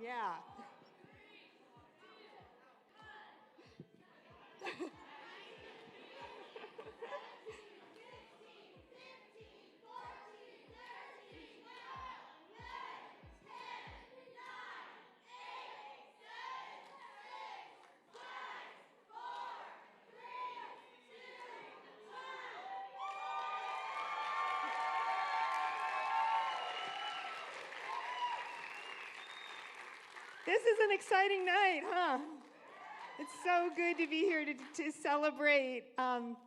Yeah. This is an exciting night, huh? It's so good to be here to celebrate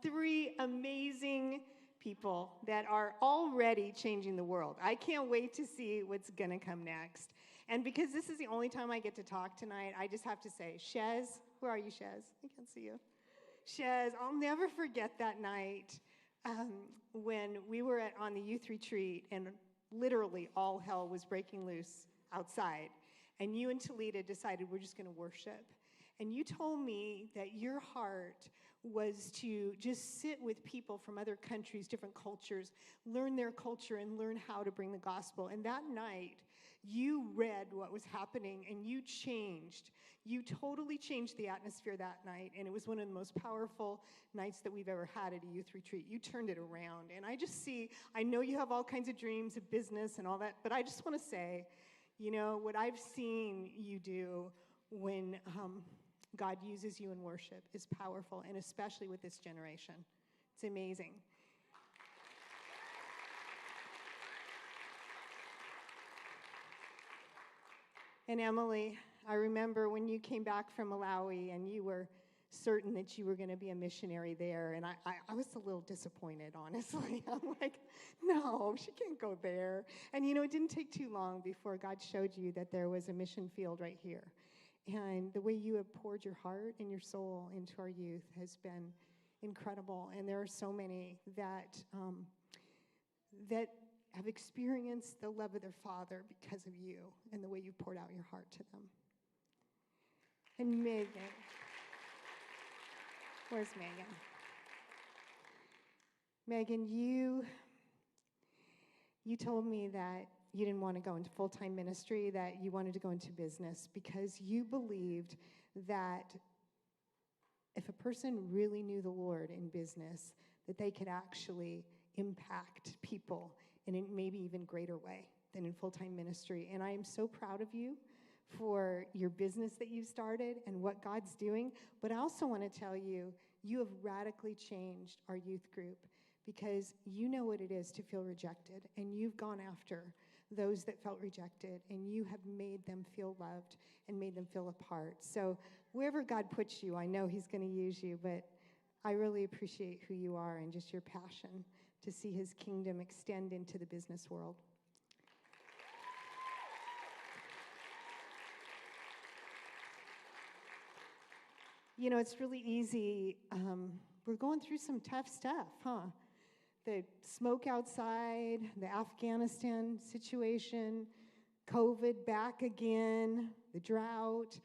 three amazing people that are already changing the world. I can't wait to see what's going to come next. And because this is the only time I get to talk tonight, I just have to say, Shez, where are you, Shez? I can't see you. Shez, I'll never forget that night when we were on the youth retreat and literally all hell was breaking loose outside. And you and Talita decided we're just going to worship. And you told me that your heart was to just sit with people from other countries, different cultures, learn their culture and learn how to bring the gospel. And that night, you read what was happening and you changed. You totally changed the atmosphere that night. And it was one of the most powerful nights that we've ever had at a youth retreat. You turned it around. And I just see, I know you have all kinds of dreams of business and all that, but I just want to say, you know, what I've seen you do when God uses you in worship is powerful, and especially with this generation. It's amazing. And Emily, I remember when you came back from Malawi and you were certain that you were going to be a missionary there, and I was a little disappointed, honestly. I'm like, no, she can't go there. And you know, it didn't take too long before God showed you that there was a mission field right here. And the way you have poured your heart and your soul into our youth has been incredible. And there are so many that that have experienced the love of their Father because of you and the way you poured out your heart to them. And Megan. Where's Megan? Megan, you told me that you didn't want to go into full-time ministry, that you wanted to go into business because you believed that if a person really knew the Lord in business, that they could actually impact people in a maybe even greater way than in full-time ministry. And I am so proud of you for your business that you've started and what God's doing. But I also want to tell you, you have radically changed our youth group because you know what it is to feel rejected, and you've gone after those that felt rejected, and you have made them feel loved and made them feel a part. So wherever God puts you, I know he's going to use you, but I really appreciate who you are and just your passion to see his kingdom extend into the business world. You know, it's really easy. We're going through some tough stuff, huh? The smoke outside, the Afghanistan situation, COVID back again, the drought.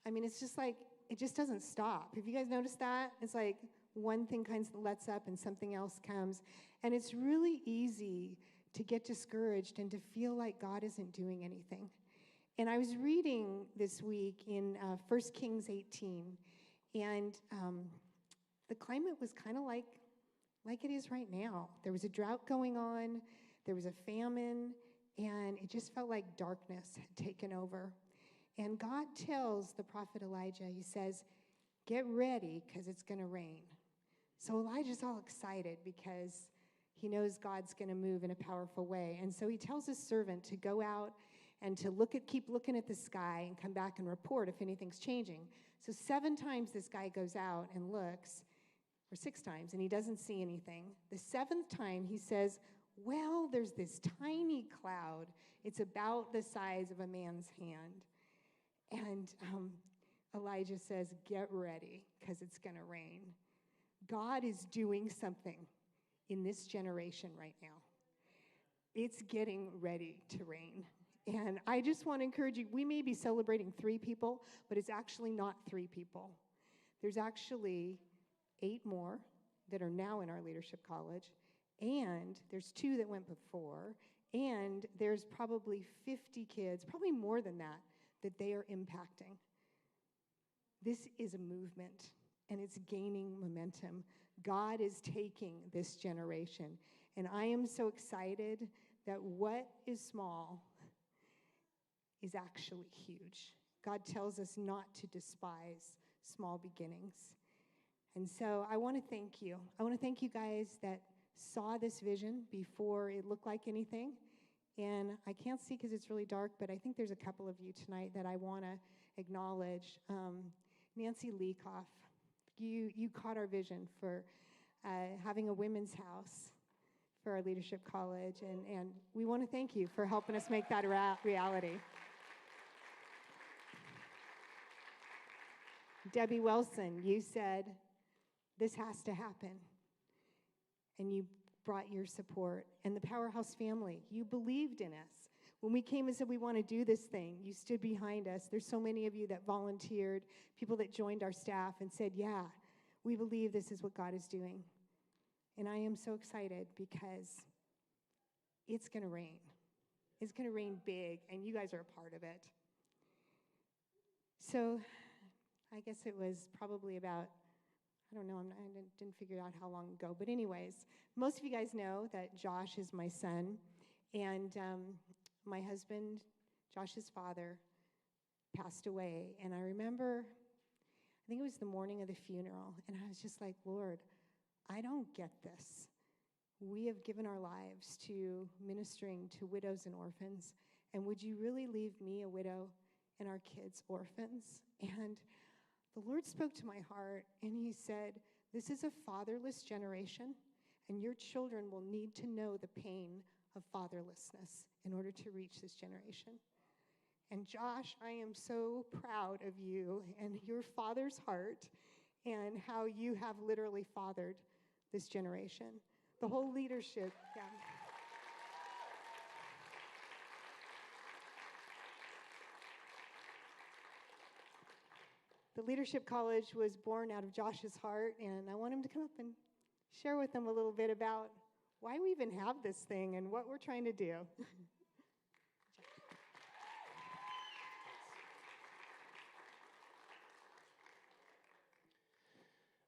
I mean, it's just like, it just doesn't stop. Have you guys noticed that? It's like one thing kind of lets up and something else comes. And it's really easy to get discouraged and to feel like God isn't doing anything. And I was reading this week in 1 Kings 18, and the climate was kind of like it is right now. There was a drought going on, there was a famine, and it just felt like darkness had taken over. And God tells the prophet Elijah, he says, get ready because it's going to rain. So Elijah's all excited because he knows God's going to move in a powerful way. And so he tells his servant to go out and to keep looking at the sky and come back and report if anything's changing. So 7 times this guy goes out and looks, or 6 times, and he doesn't see anything. The 7th time he says, well, there's this tiny cloud. It's about the size of a man's hand. And Elijah says, get ready, because it's going to rain. God is doing something in this generation right now. It's getting ready to rain. And I just want to encourage you, we may be celebrating 3 people, but it's actually not 3 people. There's actually 8 more that are now in our leadership college, and there's 2 that went before, and there's probably 50 kids, probably more than that that they are impacting. This is a movement, and it's gaining momentum. God is taking this generation, and I am so excited that what is small is actually huge. God tells us not to despise small beginnings. And so I want to thank you. I want to thank you guys that saw this vision before it looked like anything. And I can't see because it's really dark, but I think there's a couple of you tonight that I want to acknowledge. Nancy Leacoff, you caught our vision for having a women's house for our leadership college, and we want to thank you for helping us make that a reality. Debbie Wilson, you said, this has to happen, and you brought your support. And the Powerhouse family, you believed in us. When we came and said we want to do this thing, you stood behind us. There's so many of you that volunteered, people that joined our staff and said, yeah, we believe this is what God is doing. And I am so excited because it's going to rain. It's going to rain big, and you guys are a part of it. So I guess it was probably about, I don't know, I didn't figure out how long ago. But anyways, most of you guys know that Josh is my son. And my husband, Josh's father, passed away. And I remember, I think it was the morning of the funeral. And I was just like, Lord, I don't get this. We have given our lives to ministering to widows and orphans. And would you really leave me a widow and our kids orphans? And the Lord spoke to my heart, and he said, this is a fatherless generation, and your children will need to know the pain of fatherlessness in order to reach this generation. And Josh, I am so proud of you and your father's heart and how you have literally fathered this generation. The whole leadership, yeah. The Leadership College was born out of Josh's heart, and I want him to come up and share with them a little bit about why we even have this thing and what we're trying to do.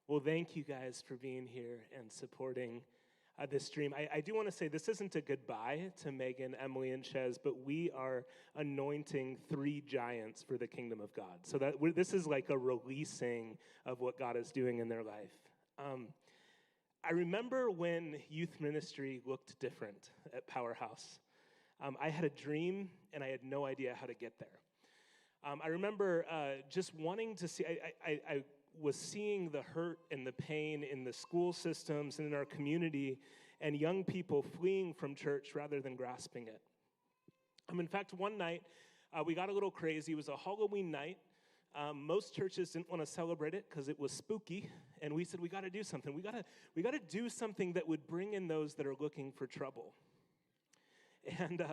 Well, thank you guys for being here and supporting this dream. I do want to say this isn't a goodbye to Megan, Emily, and Chez, but we are anointing 3 giants for the kingdom of God. So that this is like a releasing of what God is doing in their life. I remember when youth ministry looked different at Powerhouse. I had a dream, and I had no idea how to get there. I remember just wanting to see, I was seeing the hurt and the pain in the school systems and in our community, and young people fleeing from church rather than grasping it. In fact, one night, we got a little crazy. It was a Halloween night. Most churches didn't want to celebrate it because it was spooky, and we said, we got to do something. We got to do something that would bring in those that are looking for trouble. And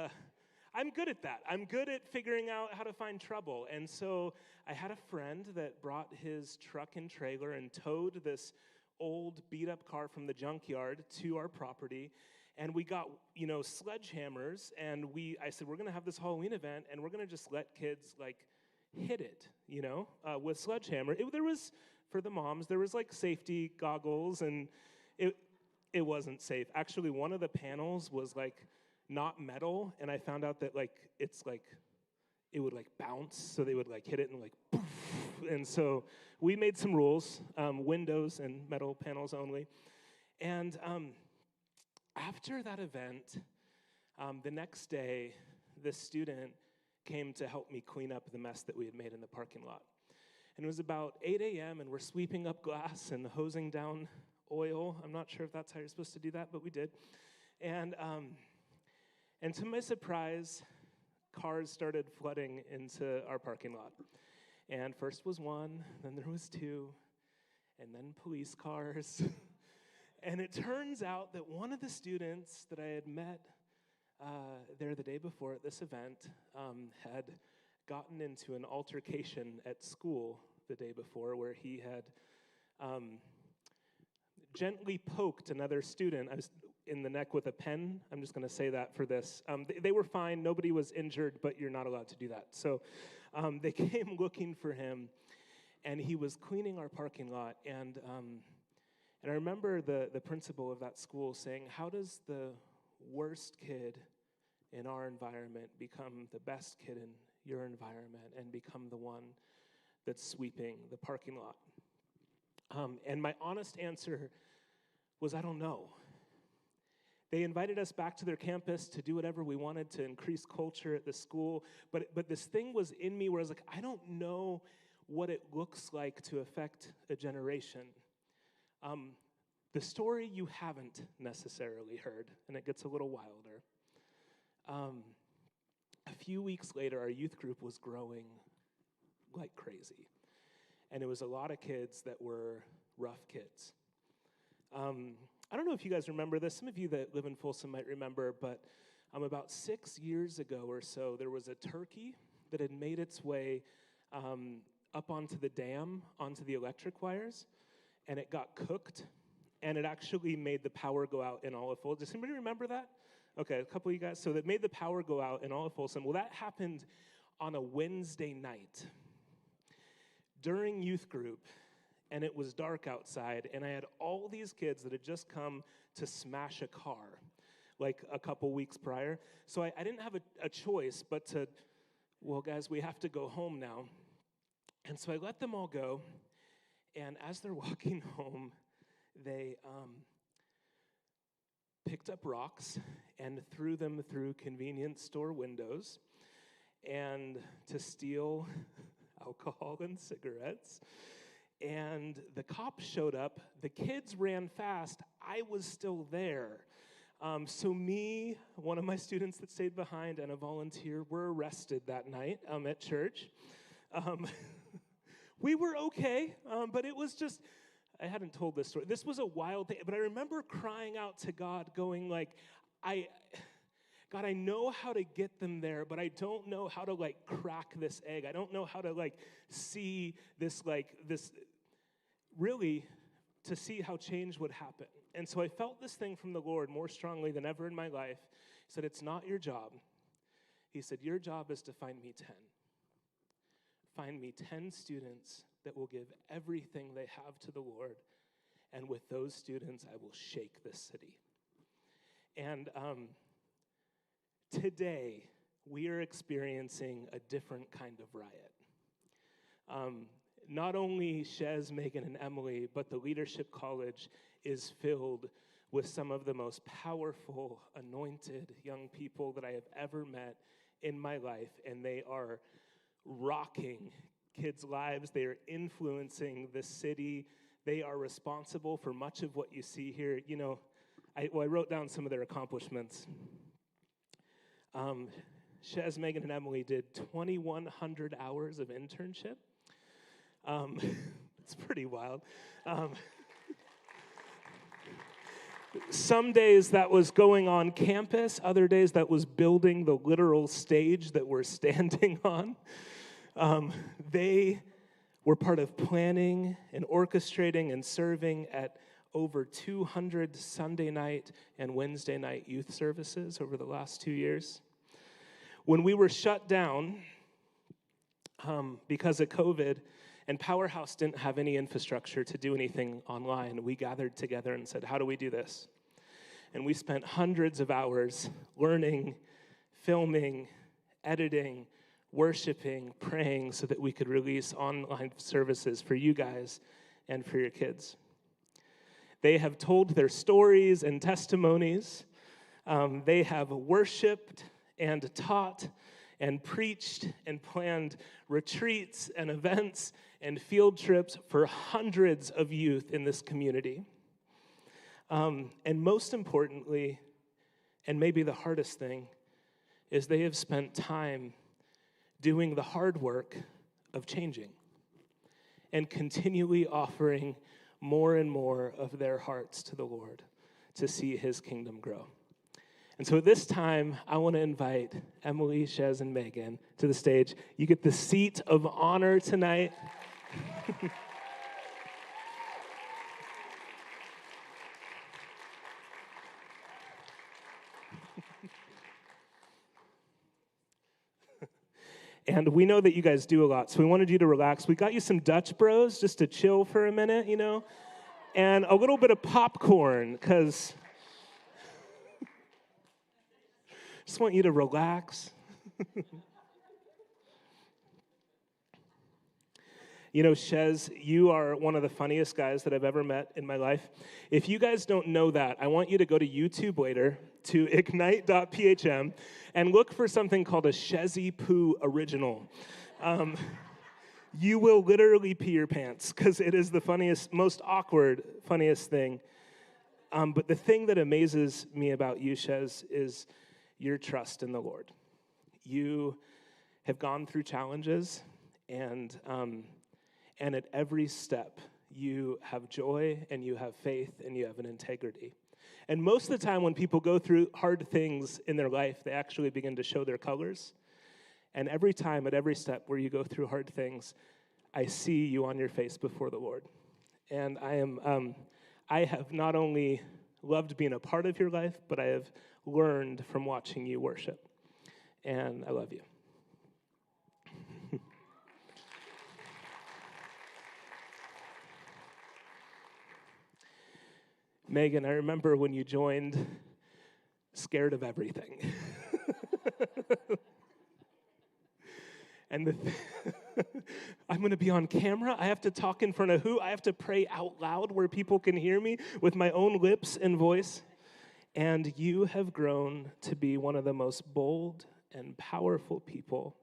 I'm good at that. I'm good at figuring out how to find trouble. And so I had a friend that brought his truck and trailer and towed this old beat-up car from the junkyard to our property. And we got, sledgehammers. And I said, we're going to have this Halloween event, and we're going to just let kids, hit it, with sledgehammer. There was, for the moms, there was, safety goggles, and it wasn't safe. Actually, one of the panels was, not metal, and I found out that it would bounce, so they would hit it and poof. And so we made some rules, windows and metal panels only. And after that event, the next day, the student came to help me clean up the mess that we had made in the parking lot. And it was about 8 a.m., and we're sweeping up glass and hosing down oil. I'm not sure if that's how you're supposed to do that, but we did. And to my surprise, cars started flooding into our parking lot. And first was one, then there was 2, and then police cars. And it turns out that one of the students that I had met there the day before at this event had gotten into an altercation at school the day before where he had gently poked another student in the neck with a pen. I'm just going to say that for this. They were fine. Nobody was injured, but you're not allowed to do that. So They came looking for him, and he was cleaning our parking lot. And I remember the principal of that school saying, how does the worst kid in our environment become the best kid in your environment and become the one that's sweeping the parking lot? And my honest answer was, I don't know. They invited us back to their campus to do whatever we wanted to increase culture at the school, but this thing was in me where I was like, I don't know what it looks like to affect a generation. The story you haven't necessarily heard, and it gets a little wilder. A few weeks later, our youth group was growing like crazy. And it was a lot of kids that were rough kids. I don't know if you guys remember this. Some of you that live in Folsom might remember, but about 6 years ago or so, there was a turkey that had made its way up onto the dam, onto the electric wires, and it got cooked, and it actually made the power go out in all of Folsom. Does anybody remember that? Okay, a couple of you guys. So that made the power go out in all of Folsom. Well, that happened on a Wednesday night during youth group, and it was dark outside, and I had all these kids that had just come to smash a car like a couple weeks prior. So I didn't have a choice but to, well, guys, we have to go home now. And so I let them all go, and as they're walking home, they picked up rocks and threw them through convenience store windows and to steal alcohol and cigarettes. And the cops showed up. The kids ran fast. I was still there. So me, one of my students that stayed behind, and a volunteer were arrested that night at church. We were okay, but it was just, I hadn't told this story. This was a wild thing, but I remember crying out to God, going like, God, I know how to get them there, but I don't know how to like crack this egg. I don't know how to like see this really to see how change would happen. And so I felt this thing from the Lord more strongly than ever in my life. He said, it's not your job. He said, your job is to find me 10. Find me 10 students that will give everything they have to the Lord. And with those students, I will shake this city. And today, we are experiencing a different kind of riot. Not only Shez, Megan, and Emily, but the Leadership College is filled with some of the most powerful, anointed young people that I have ever met in my life, and they are rocking kids' lives. They are influencing the city. They are responsible for much of what you see here. You know, I wrote down some of their accomplishments. Shez, Megan, and Emily did 2,100 hours of internship. It's pretty wild. Some days that was going on campus. Other days that was building the literal stage that we're standing on. They were part of planning and orchestrating and serving at over 200 Sunday night and Wednesday night youth services over the last 2 years. When we were shut down because of COVID, and Powerhouse didn't have any infrastructure to do anything online, we gathered together and said, how do we do this? And we spent hundreds of hours learning, filming, editing, worshiping, praying so that we could release online services for you guys and for your kids. They have told their stories and testimonies. They have worshiped and taught and preached and planned retreats and events and field trips for hundreds of youth in this community. And most importantly, and maybe the hardest thing, is they have spent time doing the hard work of changing and continually offering more and more of their hearts to the Lord to see his kingdom grow. And so at this time, I want to invite Emily, Shez, and Megan to the stage. You get the seat of honor tonight. And we know that you guys do a lot, so we wanted you to relax. We got you some Dutch Bros just to chill for a minute, and a little bit of popcorn, because just want you to relax. Shez, you are one of the funniest guys that I've ever met in my life. If you guys don't know that, I want you to go to YouTube later to ignite.phm and look for something called a Shezzy Poo original. You will literally pee your pants because it is the funniest, most awkward, funniest thing. But the thing that amazes me about you, Shez, is your trust in the Lord. You have gone through challenges, and at every step, you have joy, and you have faith, and you have an integrity. And most of the time when people go through hard things in their life, they actually begin to show their colors. And every time, at every step where you go through hard things, I see you on your face before the Lord. And I have not only loved being a part of your life, but I have learned from watching you worship. And I love you. Megan, I remember when you joined, scared of everything. And I'm going to be on camera. I have to talk in front of who? I have to pray out loud where people can hear me with my own lips and voice. And you have grown to be one of the most bold and powerful people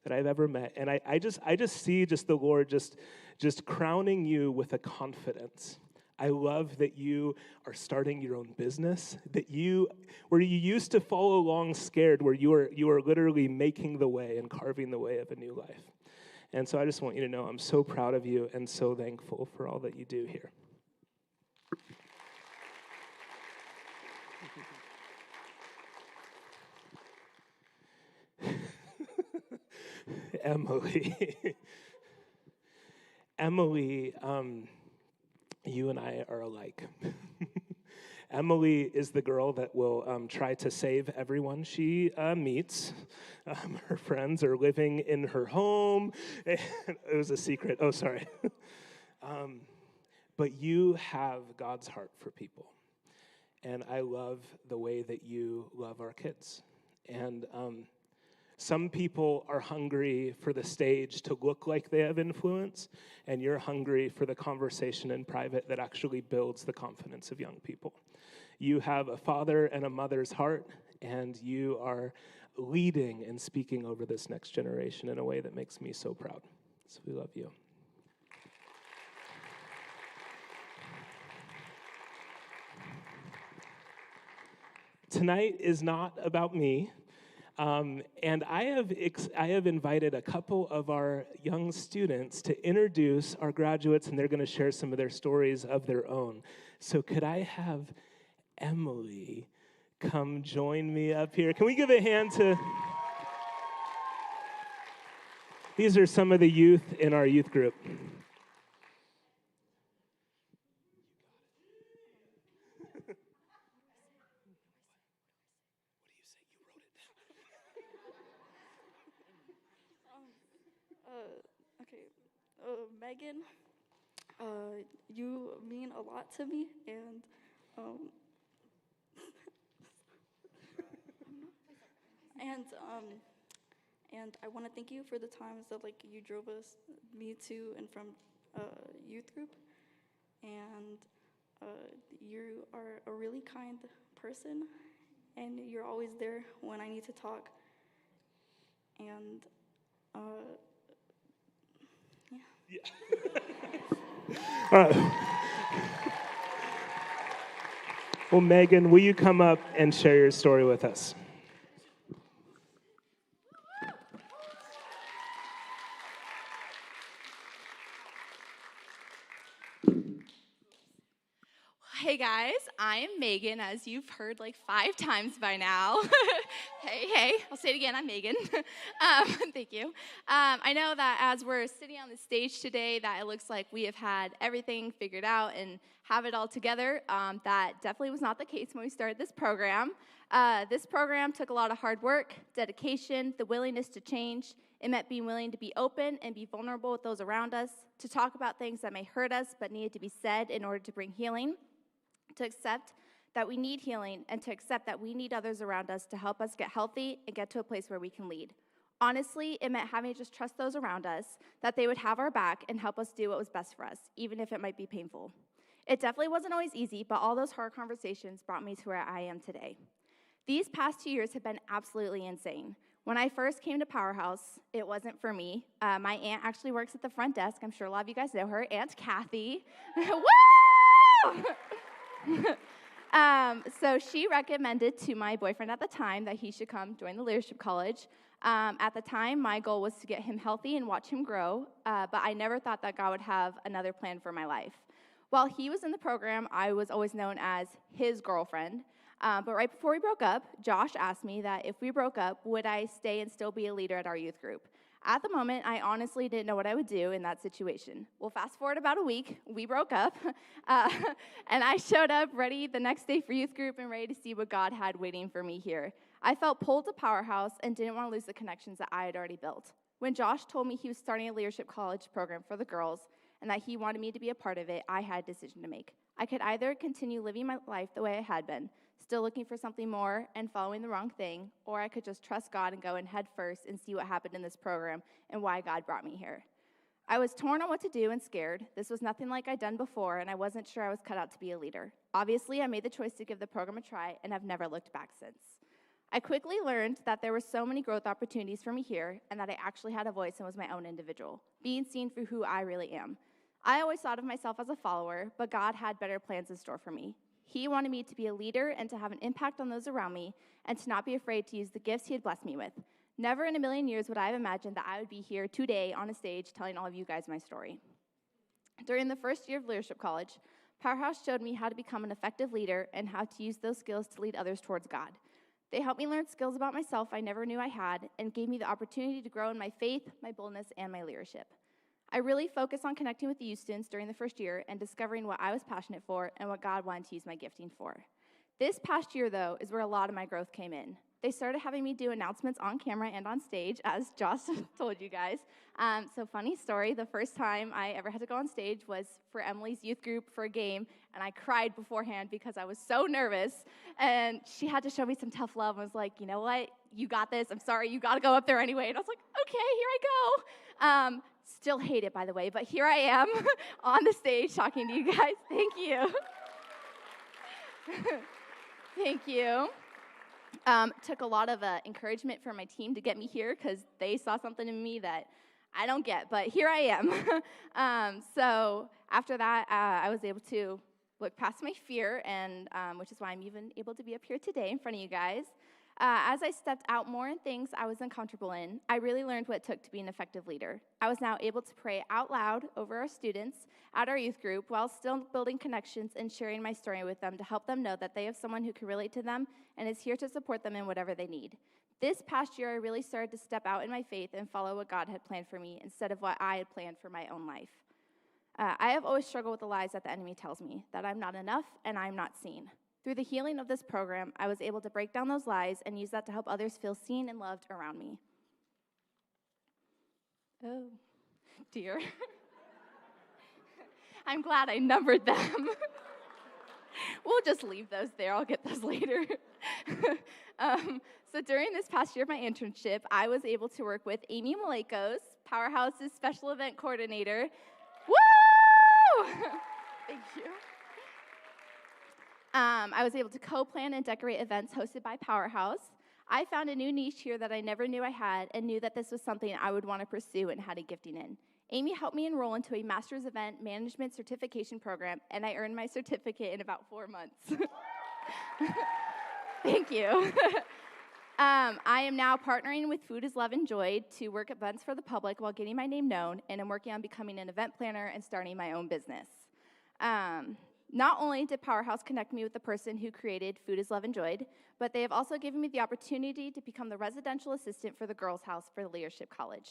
that I've ever met. And I just see the Lord just crowning you with a confidence. I love that you are starting your own business, where you used to follow along scared, where you are literally making the way and carving the way of a new life. And so I just want you to know I'm so proud of you and so thankful for all that you do here. Emily, you and I are alike. Emily is the girl that will try to save everyone she meets. Her friends are living in her home. It was a secret. Oh, sorry. But you have God's heart for people. And I love the way that you love our kids. And some people are hungry for the stage to look like they have influence, and you're hungry for the conversation in private that actually builds the confidence of young people. You have a father and a mother's heart, and you are leading and speaking over this next generation in a way that makes me so proud. So we love you. Tonight is not about me. And I have invited a couple of our young students to introduce our graduates, and they're going to share some of their stories of their own. So could I have Emily come join me up here? Can we give a hand to... These are some of the youth in our youth group. Megan, you mean a lot to me, and and I want to thank you for the times that you drove me to and from youth group, and you are a really kind person, and you're always there when I need to talk, and yeah. All right. Well, Megan, will you come up and share your story with us? Hey guys, I am Megan, as you've heard 5 times by now. Hey, I'll say it again, I'm Megan. Thank you. I know that as we're sitting on the stage today, that it looks like we have had everything figured out and have it all together. That definitely was not the case when we started this program. This program took a lot of hard work, dedication, the willingness to change, It meant being willing to be open and be vulnerable with those around us, to talk about things that may hurt us but needed to be said in order to bring healing, to accept that we need healing, and to accept that we need others around us to help us get healthy and get to a place where we can lead. Honestly, it meant having to just trust those around us, that they would have our back and help us do what was best for us, even if it might be painful. It definitely wasn't always easy, but all those hard conversations brought me to where I am today. These past 2 years have been absolutely insane. When I first came to Powerhouse, it wasn't for me. My aunt actually works at the front desk. I'm sure a lot of you guys know her, Aunt Kathy. Woo! So she recommended to my boyfriend at the time that he should come join the leadership college. At the time, my goal was to get him healthy and watch him grow, but I never thought that God would have another plan for my life. While he was in the program, I was always known as his girlfriend. But right before we broke up, Josh asked me that if we broke up, would I stay and still be a leader at our youth group? At the moment, I honestly didn't know what I would do in that situation. Well, fast forward about a week, we broke up, and I showed up ready the next day for youth group and ready to see what God had waiting for me here. I felt pulled to Powerhouse and didn't want to lose the connections that I had already built. When Josh told me he was starting a leadership college program for the girls and that he wanted me to be a part of it, I had a decision to make. I could either continue living my life the way I had been, still looking for something more and following the wrong thing, or I could just trust God and go in head first and see what happened in this program and why God brought me here. I was torn on what to do and scared. This was nothing like I'd done before, and I wasn't sure I was cut out to be a leader. Obviously, I made the choice to give the program a try and have never looked back since. I quickly learned that there were so many growth opportunities for me here and that I actually had a voice and was my own individual, being seen for who I really am. I always thought of myself as a follower, but God had better plans in store for me. He wanted me to be a leader and to have an impact on those around me and to not be afraid to use the gifts he had blessed me with. Never in a million years would I have imagined that I would be here today on a stage telling all of you guys my story. During the first year of leadership college, Powerhouse showed me how to become an effective leader and how to use those skills to lead others towards God. They helped me learn skills about myself I never knew I had and gave me the opportunity to grow in my faith, my boldness, and my leadership. I really focused on connecting with the youth students during the first year and discovering what I was passionate for and what God wanted to use my gifting for. This past year, though, is where a lot of my growth came in. They started having me do announcements on camera and on stage, as Josh told you guys. So funny story, the first time I ever had to go on stage was for Emily's youth group for a game, and I cried beforehand because I was so nervous. And she had to show me some tough love and was like, you know what, you got this, I'm sorry, you got to go up there anyway. And I was like, okay, here I go. Still hate it, by the way, but here I am on the stage talking to you guys. Thank you. Thank you. Took a lot of encouragement from my team to get me here because they saw something in me that I don't get, but here I am. So after that, I was able to look past my fear, and which is why I'm even able to be up here today in front of you guys. As I stepped out more in things I was uncomfortable in, I really learned what it took to be an effective leader. I was now able to pray out loud over our students at our youth group while still building connections and sharing my story with them to help them know that they have someone who can relate to them and is here to support them in whatever they need. This past year, I really started to step out in my faith and follow what God had planned for me instead of what I had planned for my own life. I have always struggled with the lies that the enemy tells me, that I'm not enough and I'm not seen. Through the healing of this program, I was able to break down those lies and use that to help others feel seen and loved around me. Oh, dear. I'm glad I numbered them. We'll just leave those there. I'll get those later. So during this past year of my internship, I was able to work with Amy Malekos, Powerhouse's special event coordinator. Woo! Thank you. I was able to co-plan and decorate events hosted by Powerhouse. I found a new niche here that I never knew I had and knew that this was something I would want to pursue and had a gifting in. Amy helped me enroll into a master's event management certification program, and I earned my certificate in about 4 months. Thank you. I am now partnering with Food is Love Enjoyed to work events for the public while getting my name known, and I'm working on becoming an event planner and starting my own business. Not only did Powerhouse connect me with the person who created Food is Love Enjoyed, but they have also given me the opportunity to become the residential assistant for the Girls' House for the Leadership College.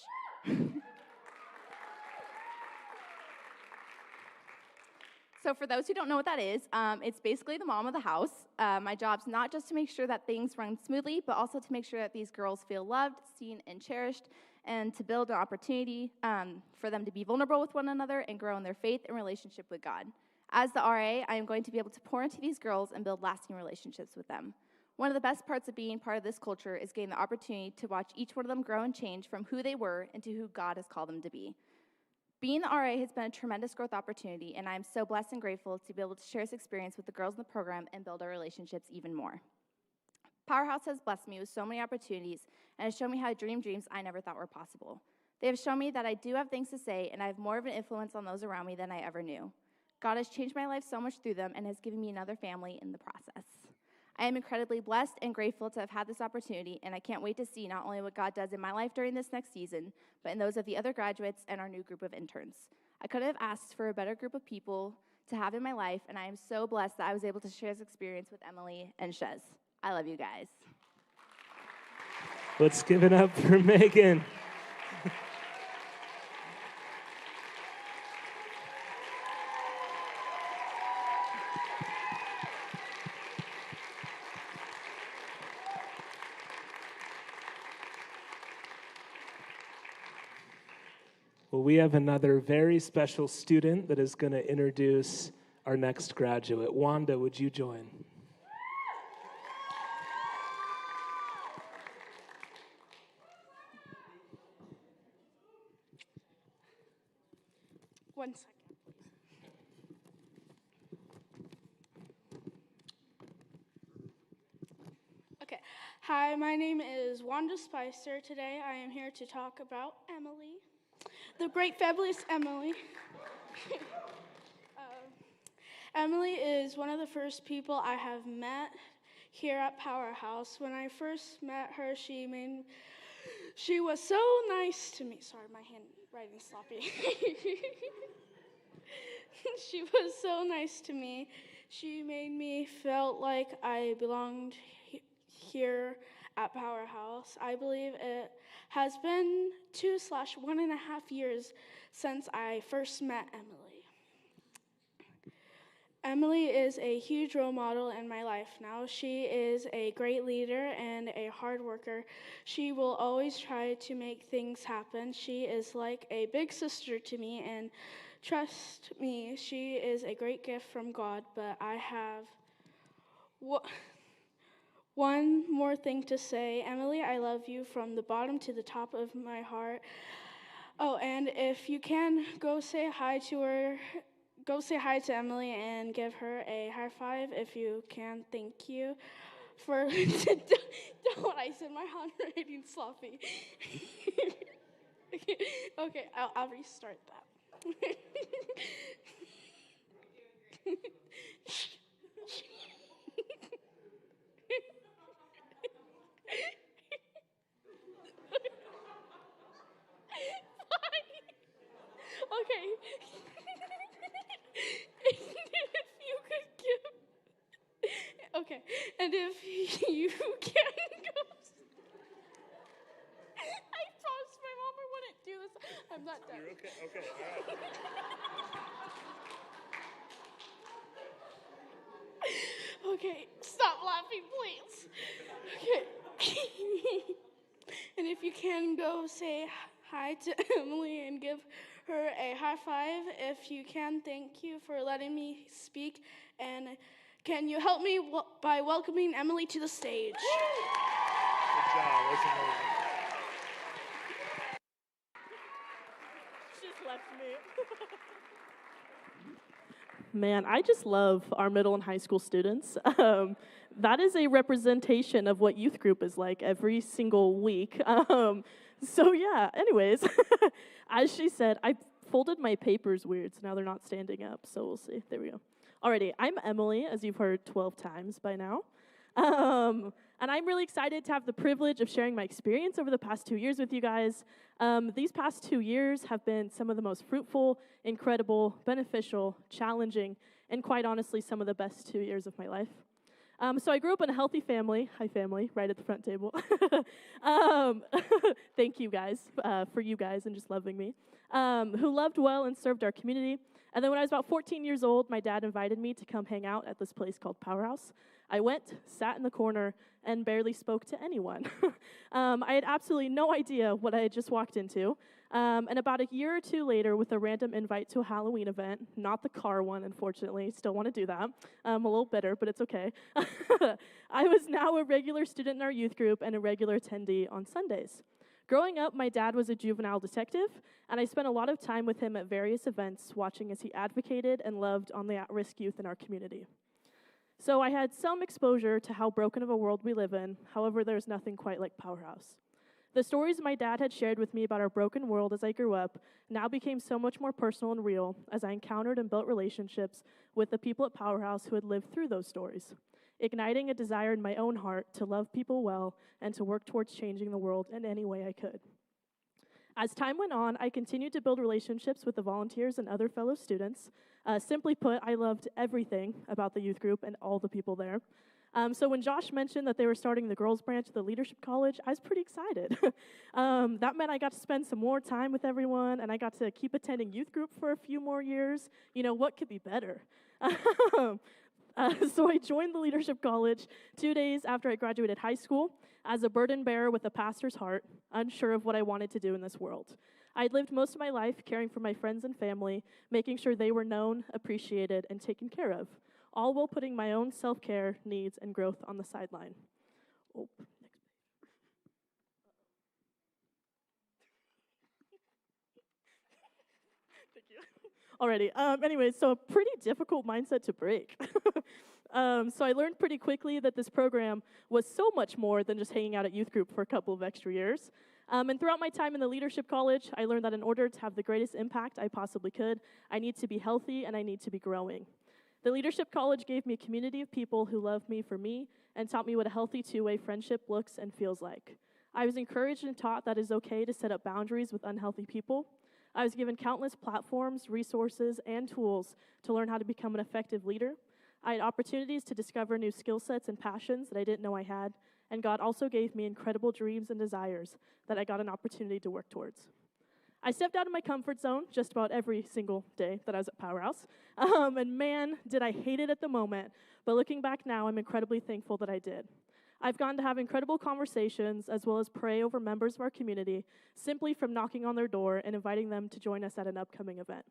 So for those who don't know what that is, it's basically the mom of the house. My job's not just to make sure that things run smoothly, but also to make sure that these girls feel loved, seen, and cherished. and to build an opportunity for them to be vulnerable with one another and grow in their faith and relationship with God. As the RA, I am going to be able to pour into these girls and build lasting relationships with them. One of the best parts of being part of this culture is getting the opportunity to watch each one of them grow and change from who they were into who God has called them to be. Being the RA has been a tremendous growth opportunity, and I am so blessed and grateful to be able to share this experience with the girls in the program and build our relationships even more. Powerhouse has blessed me with so many opportunities and has shown me how to dream dreams I never thought were possible. They have shown me that I do have things to say, and I have more of an influence on those around me than I ever knew. God has changed my life so much through them and has given me another family in the process. I am incredibly blessed and grateful to have had this opportunity, and I can't wait to see not only what God does in my life during this next season, but in those of the other graduates and our new group of interns. I couldn't have asked for a better group of people to have in my life, and I am so blessed that I was able to share this experience with Emily and Shez. I love you guys. Let's give it up for Megan. Well, we have another very special student that is going to introduce our next graduate. Wanda, would you join? One second, please. Okay. Hi, my name is Wanda Spicer. Today I am here to talk about Emily, the great fabulous Emily. Emily is one of the first people I have met here at Powerhouse. When I first met her, she was so nice to me. Sorry, my handwriting's sloppy. She was so nice to me. She made me feel like I belonged here at Powerhouse. I believe it has been 2/1.5 years since I first met Emily. Emily is a huge role model in my life now. She is a great leader and a hard worker. She will always try to make things happen. She is like a big sister to me, and trust me, she is a great gift from God. But I have one more thing to say. Emily, I love you from the bottom to the top of my heart. Oh, and if you can, go say hi to her. Go say hi to Emily and give her a high five if you can. Thank you for. Don't, I said my handwriting's sloppy. Okay, I'll restart that. Okay. If you could give. Okay, and if you can go. I promised my mom I wouldn't do this. I'm not done. You're okay, all right. Okay, stop laughing, please. Okay. And if you can, go say hi to Emily and give her a high five. If you can, thank you for letting me speak. And can you help me by welcoming Emily to the stage? Good job. That's amazing. She just left me. Man, I just love our middle and high school students. That is a representation of what youth group is like every single week. Anyways, as she said, I folded my papers weird, so now they're not standing up, so we'll see. There we go. Alrighty, I'm Emily, as you've heard 12 times by now. And I'm really excited to have the privilege of sharing my experience over the past 2 years with you guys. These past 2 years have been some of the most fruitful, incredible, beneficial, challenging, and quite honestly, some of the best 2 years of my life. So I grew up in a healthy family. Hi, family, right at the front table. um, Thank you guys for you guys and just loving me. Who loved well and served our community. And then when I was about 14 years old, my dad invited me to come hang out at this place called Powerhouse. I went, sat in the corner, and barely spoke to anyone. I had absolutely no idea what I had just walked into. And about a year or two later, with a random invite to a Halloween event, not the car one, unfortunately, still want to do that. I'm a little bitter, but it's okay. I was now a regular student in our youth group and a regular attendee on Sundays. Growing up, my dad was a juvenile detective, and I spent a lot of time with him at various events, watching as he advocated and loved on the at-risk youth in our community. So I had some exposure to how broken of a world we live in. However, there's nothing quite like Powerhouse. The stories my dad had shared with me about our broken world as I grew up now became so much more personal and real as I encountered and built relationships with the people at Powerhouse who had lived through those stories, igniting a desire in my own heart to love people well and to work towards changing the world in any way I could. As time went on, I continued to build relationships with the volunteers and other fellow students. Simply put, I loved everything about the youth group and all the people there. So when Josh mentioned that they were starting the girls' branch of the Leadership College, I was pretty excited. That meant I got to spend some more time with everyone, and I got to keep attending youth group for a few more years. You know, what could be better? So I joined the Leadership College 2 days after I graduated high school as a burden bearer with a pastor's heart, unsure of what I wanted to do in this world. I'd lived most of my life caring for my friends and family, making sure they were known, appreciated, and taken care of, all while putting my own self-care, needs, and growth on the sideline. Oh, next page. Thank you. Alrighty. Anyways, so a pretty difficult mindset to break. So I learned pretty quickly that this program was so much more than just hanging out at youth group for a couple of extra years. And throughout my time in the Leadership College, I learned that in order to have the greatest impact I possibly could, I need to be healthy and I need to be growing. The Leadership College gave me a community of people who loved me for me and taught me what a healthy two-way friendship looks and feels like. I was encouraged and taught that it's okay to set up boundaries with unhealthy people. I was given countless platforms, resources, and tools to learn how to become an effective leader. I had opportunities to discover new skill sets and passions that I didn't know I had, and God also gave me incredible dreams and desires that I got an opportunity to work towards. I stepped out of my comfort zone just about every single day that I was at Powerhouse, and man, did I hate it at the moment, but looking back now, I'm incredibly thankful that I did. I've gone to have incredible conversations as well as pray over members of our community simply from knocking on their door and inviting them to join us at an upcoming event.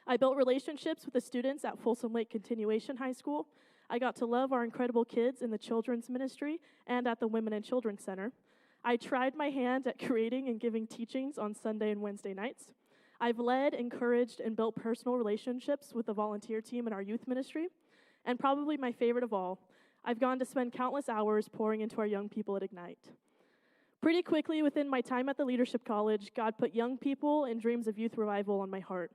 I built relationships with the students at Folsom Lake Continuation High School. I got to love our incredible kids in the children's ministry and at the Women and Children's Center. I tried my hand at creating and giving teachings on Sunday and Wednesday nights. I've led, encouraged, and built personal relationships with the volunteer team in our youth ministry. And probably my favorite of all, I've gone to spend countless hours pouring into our young people at Ignite. Pretty quickly within my time at the Leadership College, God put young people and dreams of youth revival on my heart.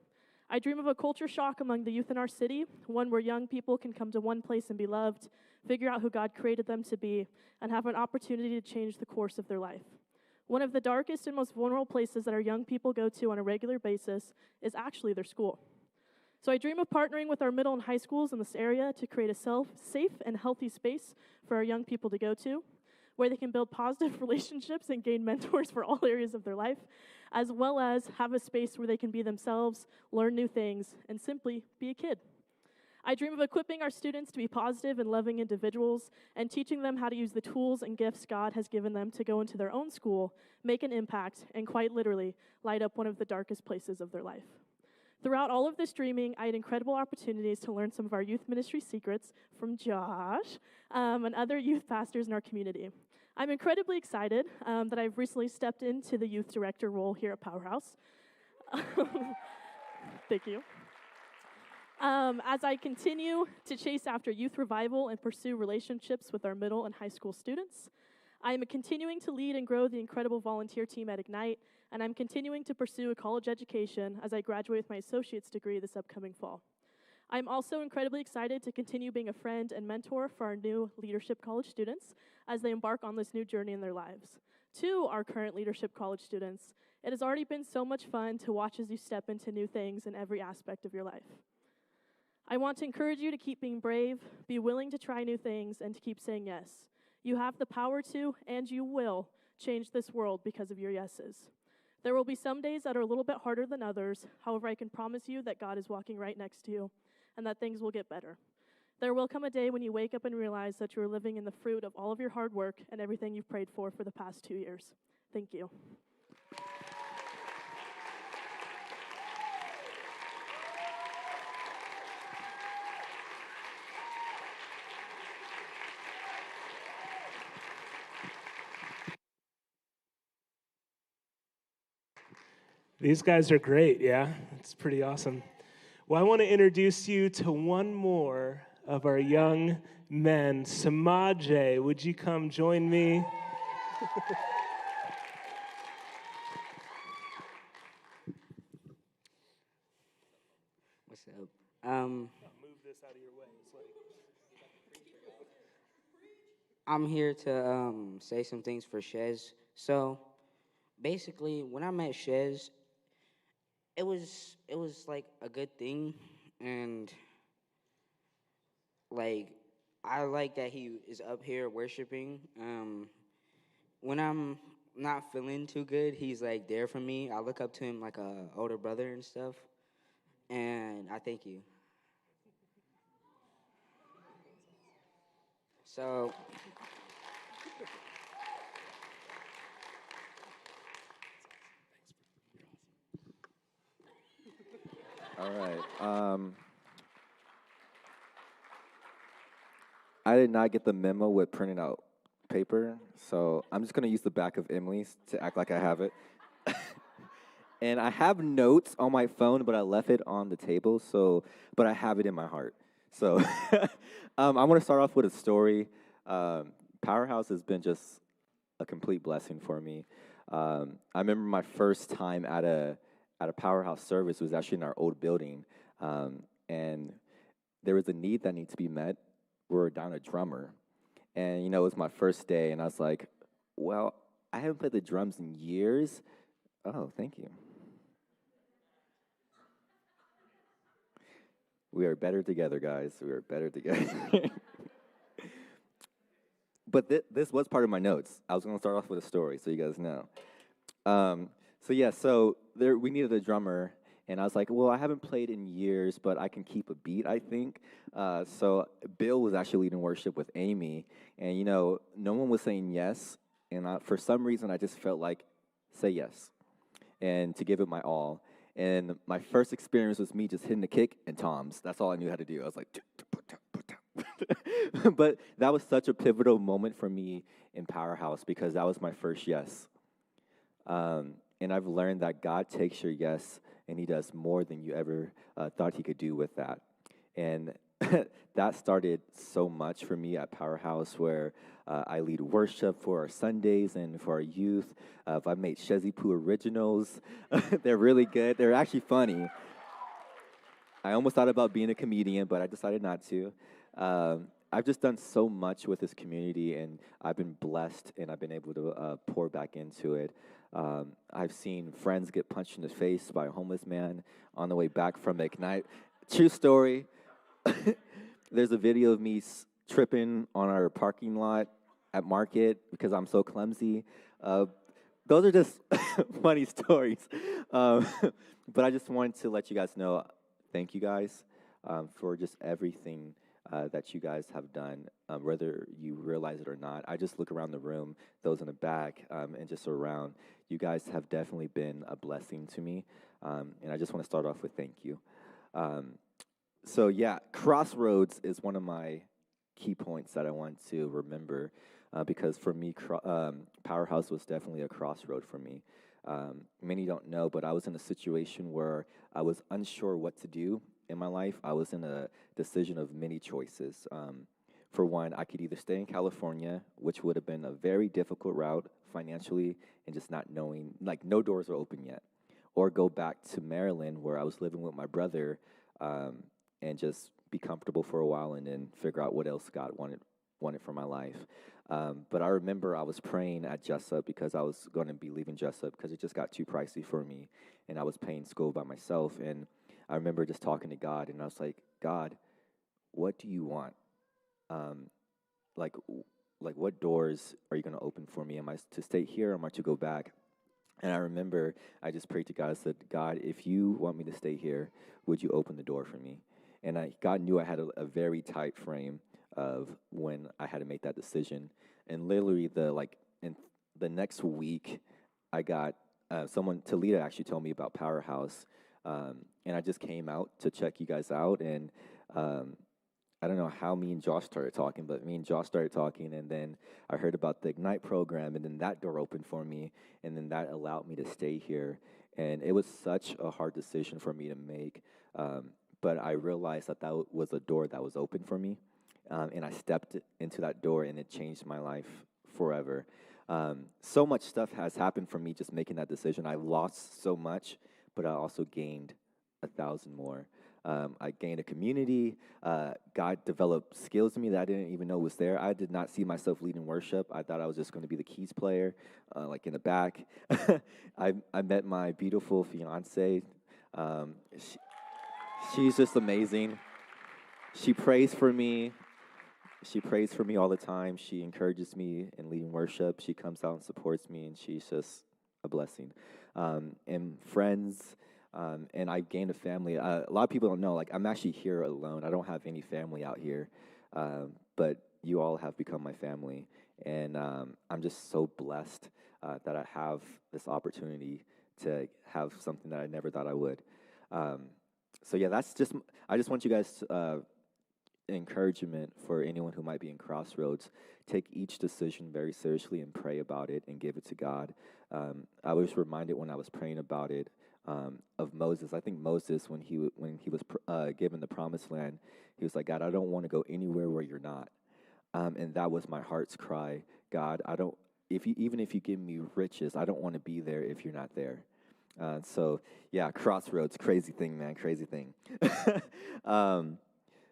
I dream of a culture shock among the youth in our city, one where young people can come to one place and be loved, figure out who God created them to be, and have an opportunity to change the course of their life. One of the darkest and most vulnerable places that our young people go to on a regular basis is actually their school. So I dream of partnering with our middle and high schools in this area to create a safe and healthy space for our young people to go to, where they can build positive relationships and gain mentors for all areas of their life, as well as have a space where they can be themselves, learn new things, and simply be a kid. I dream of equipping our students to be positive and loving individuals and teaching them how to use the tools and gifts God has given them to go into their own school, make an impact, and quite literally light up one of the darkest places of their life. Throughout all of this dreaming, I had incredible opportunities to learn some of our youth ministry secrets from Josh and other youth pastors in our community. I'm incredibly excited that I've recently stepped into the youth director role here at Powerhouse. Thank you. As I continue to chase after youth revival and pursue relationships with our middle and high school students, I am continuing to lead and grow the incredible volunteer team at Ignite, and I'm continuing to pursue a college education as I graduate with my associate's degree this upcoming fall. I'm also incredibly excited to continue being a friend and mentor for our new Leadership College students as they embark on this new journey in their lives. To our current Leadership College students, it has already been so much fun to watch as you step into new things in every aspect of your life. I want to encourage you to keep being brave, be willing to try new things, and to keep saying yes. You have the power to, and you will, change this world because of your yeses. There will be some days that are a little bit harder than others. However, I can promise you that God is walking right next to you and that things will get better. There will come a day when you wake up and realize that you are living in the fruit of all of your hard work and everything you've prayed for the past 2 years. Thank you. These guys are great, yeah? It's pretty awesome. Well, I want to introduce you to one more of our young men. Samaje, would you come join me? What's up? Move this out of your way. I'm here to say some things for Shez. So, basically, when I met Shez, it was like a good thing, and like I like that he is up here worshiping. When I'm not feeling too good, he's like there for me. I look up to him like a older brother and stuff, and I thank you. So. All right. I did not get the memo with printing out paper, so I'm just gonna use the back of Emily's to act like I have it. And I have notes on my phone, but I left it on the table. But I have it in my heart. So, I want to start off with a story. Powerhouse has been just a complete blessing for me. I remember my first time at a Powerhouse service was actually in our old building, and there was a need that needed to be met. We were down a drummer, and it was my first day, and I was like, "Well, I haven't played the drums in years." Oh, thank you. We are better together, guys. We are better together. But this was part of my notes. I was going to start off with a story, so you guys know. So there we needed a drummer, and I was like, well, I haven't played in years, but I can keep a beat, I think. So Bill was actually leading worship with Amy, and no one was saying yes, and for some reason I just felt like say yes, and to give it my all. And my first experience was me just hitting the kick and toms. That's all I knew how to do. I was like, but that was such a pivotal moment for me in Powerhouse because that was my first yes. And I've learned that God takes your yes and he does more than you ever thought he could do with that. And that started so much for me at Powerhouse where I lead worship for our Sundays and for our youth. I've made Shezi Poo originals. They're really good. They're actually funny. I almost thought about being a comedian, but I decided not to. I've just done so much with this community, and I've been blessed, and I've been able to pour back into it. I've seen friends get punched in the face by a homeless man on the way back from Ignite. True story. There's a video of me tripping on our parking lot at Market because I'm so clumsy. Those are just funny stories. But I just wanted to let you guys know, thank you guys for just everything that you guys have done, whether you realize it or not. I just look around the room, those in the back, and just around. You guys have definitely been a blessing to me, and I just want to start off with thank you. So yeah, Crossroads is one of my key points that I want to remember because for me, Powerhouse was definitely a crossroad for me. Many don't know, but I was in a situation where I was unsure what to do in my life. I was in a decision of many choices. For one, I could either stay in California, which would have been a very difficult route financially and just not knowing, like no doors are open yet, or go back to Maryland where I was living with my brother and just be comfortable for a while and then figure out what else God wanted for my life. But I remember I was praying at Jessup because I was going to be leaving Jessup because it just got too pricey for me, and I was paying school by myself. And I remember just talking to God, and I was like, God, what do you want? Um, like, what doors are you going to open for me? Am I to stay here, or am I to go back? And I remember I just prayed to God. I said, God, if you want me to stay here, would you open the door for me? And God knew I had a very tight frame of when I had to make that decision. And literally, in the next week, I got someone, Talita actually told me about Powerhouse. And I just came out to check you guys out. And I don't know how me and Josh started talking, but me and Josh started talking, and then I heard about the Ignite program, and then that door opened for me, and then that allowed me to stay here. And it was such a hard decision for me to make, but I realized that was a door that was open for me, and I stepped into that door, and it changed my life forever. So much stuff has happened for me just making that decision. I lost so much, but I also gained 1,000 more. I gained a community. God developed skills in me that I didn't even know was there. I did not see myself leading worship. I thought I was just going to be the keys player, like in the back. I met my beautiful fiance. She's just amazing. She prays for me. She prays for me all the time. She encourages me in leading worship. She comes out and supports me, and she's just a blessing. And friends. And I've gained a family. A lot of people don't know, like, I'm actually here alone. I don't have any family out here, but you all have become my family. And I'm just so blessed that I have this opportunity to have something that I never thought I would. So yeah, I just want you guys encouragement for anyone who might be in crossroads. Take each decision very seriously and pray about it and give it to God. I was reminded when I was praying about it of Moses. I think Moses, when he was given the promised land, he was like, God, I don't want to go anywhere where you're not. And that was my heart's cry. God, even if you give me riches, I don't want to be there if you're not there. So yeah, crossroads, crazy thing, man, crazy thing.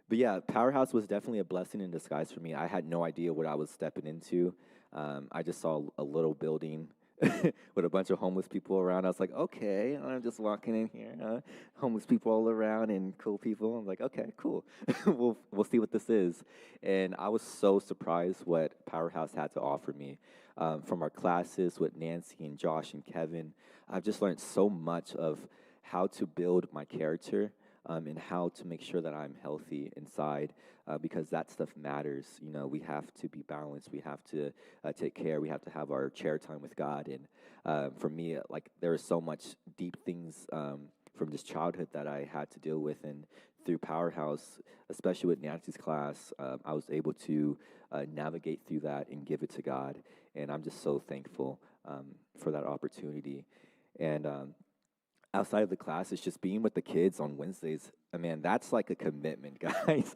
But yeah, Powerhouse was definitely a blessing in disguise for me. I had no idea what I was stepping into. I just saw a little building with a bunch of homeless people around. I was like, okay, I'm just walking in here, homeless people all around and cool people. I'm like, okay, cool. we'll see what this is. And I was so surprised what Powerhouse had to offer me. From our classes with Nancy and Josh and Kevin, I've just learned so much of how to build my character. And how to make sure that I'm healthy inside, because that stuff matters. You know, we have to be balanced. We have to take care. We have to have our chair time with God. And for me, like, there are so much deep things from just childhood that I had to deal with. And through Powerhouse, especially with Nancy's class, I was able to navigate through that and give it to God. And I'm just so thankful for that opportunity. And outside of the class, it's just being with the kids on Wednesdays. Man, that's like a commitment, guys.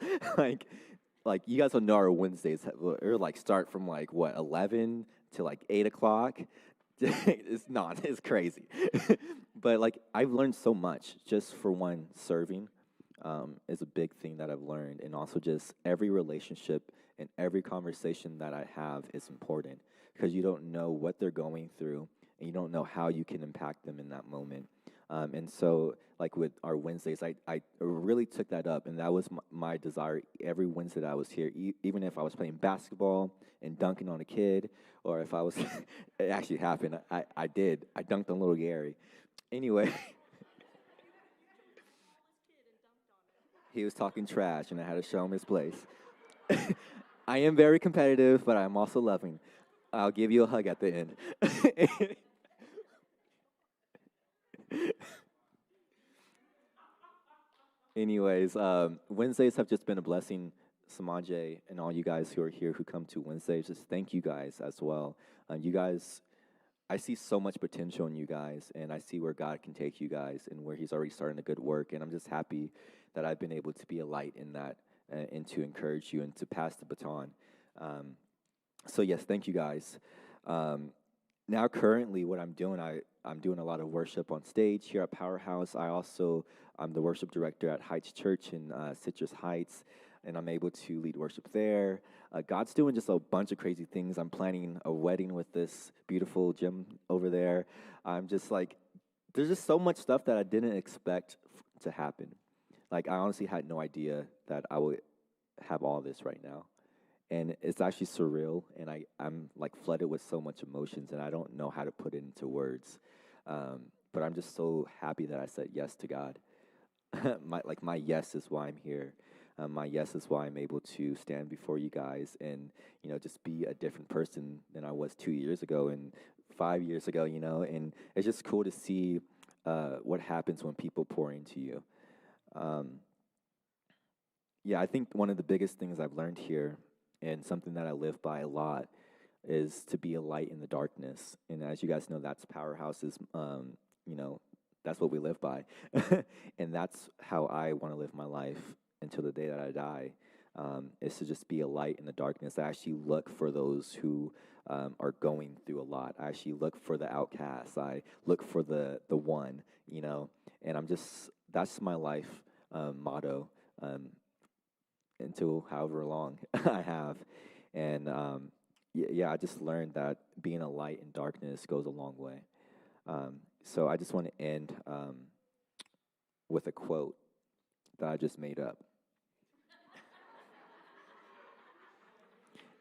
like you guys don't know our Wednesdays or like start from like what 11 to like 8 o'clock. It's crazy. But like I've learned so much. Just for one, serving is a big thing that I've learned, and also just every relationship and every conversation that I have is important because you don't know what they're going through, and you don't know how you can impact them in that moment. And so, like with our Wednesdays, I really took that up, and that was my desire every Wednesday that I was here, even if I was playing basketball and dunking on a kid, or if I was, it actually happened, I did. I dunked on little Gary. Anyway, he was talking trash, and I had to show him his place. I am very competitive, but I'm also loving. I'll give you a hug at the end. Anyways, Wednesdays have just been a blessing. Samaje and all you guys who are here who come to Wednesdays, just thank you guys as well. You guys, I see so much potential in you guys, and I see where God can take you guys and where He's already starting a good work. And I'm just happy that I've been able to be a light in that and to encourage you and to pass the baton. So yes, thank you guys. Now currently what I'm doing, I'm doing a lot of worship on stage here at Powerhouse. I'm the worship director at Heights Church in Citrus Heights, and I'm able to lead worship there. God's doing just a bunch of crazy things. I'm planning a wedding with this beautiful gym over there. I'm just like, there's just so much stuff that I didn't expect to happen. Like, I honestly had no idea that I would have all this right now. And it's actually surreal, and I'm like flooded with so much emotions, and I don't know how to put it into words. But I'm just so happy that I said yes to God. My yes is why I'm here. My yes is why I'm able to stand before you guys and, just be a different person than I was 2 years ago and 5 years ago, and it's just cool to see what happens when people pour into you. Yeah, I think one of the biggest things I've learned here, and something that I live by a lot, is to be a light in the darkness. And as you guys know, that's Powerhouse's, that's what we live by. And that's how I want to live my life until the day that I die, is to just be a light in the darkness. I actually look for those who are going through a lot. I actually look for the outcasts. I look for the one, and that's my life motto until however long I have. And I just learned that being a light in darkness goes a long way. So I just want to end with a quote that I just made up.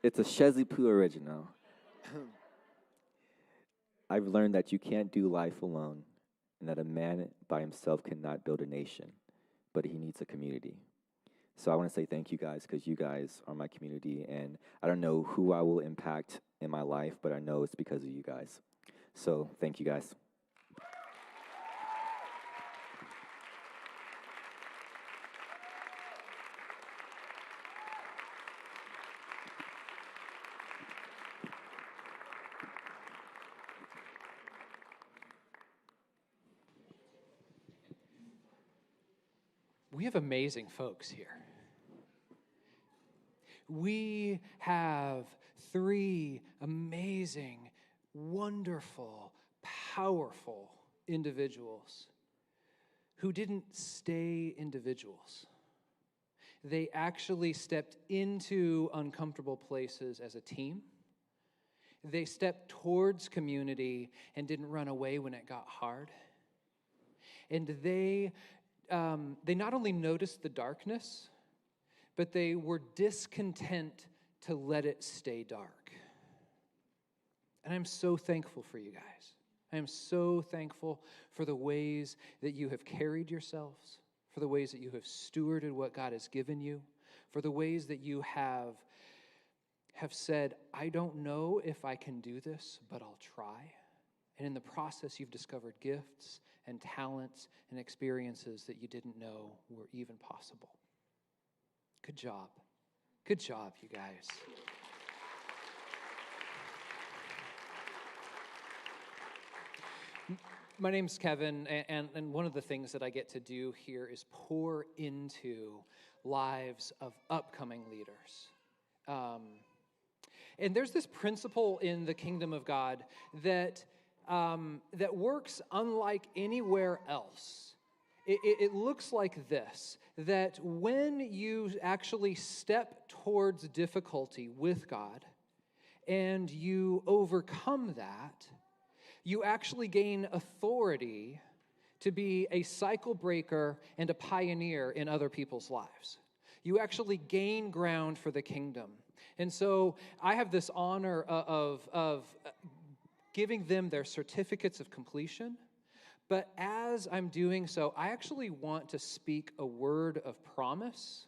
It's a Shezipoo original. I've learned that you can't do life alone, and that a man by himself cannot build a nation, but he needs a community. So I want to say thank you guys, because you guys are my community, and I don't know who I will impact in my life, but I know it's because of you guys. So thank you guys. We have amazing folks here. We have 3 amazing, wonderful, powerful individuals who didn't stay individuals. They actually stepped into uncomfortable places as a team. They stepped towards community and didn't run away when it got hard. And they not only noticed the darkness, but they were discontent to let it stay dark. And I'm so thankful for you guys. I am so thankful for the ways that you have carried yourselves, for the ways that you have stewarded what God has given you, for the ways that you have said, I don't know if I can do this, but I'll try. And in the process, you've discovered gifts and talents and experiences that you didn't know were even possible. Good job. Good job, you guys. My name's Kevin, and one of the things that I get to do here is pour into lives of upcoming leaders. And there's this principle in the kingdom of God that works unlike anywhere else. It looks like this, that when you actually step towards difficulty with God and you overcome that, you actually gain authority to be a cycle breaker and a pioneer in other people's lives. You actually gain ground for the kingdom. And so I have this honor of giving them their certificates of completion. But as I'm doing so, I actually want to speak a word of promise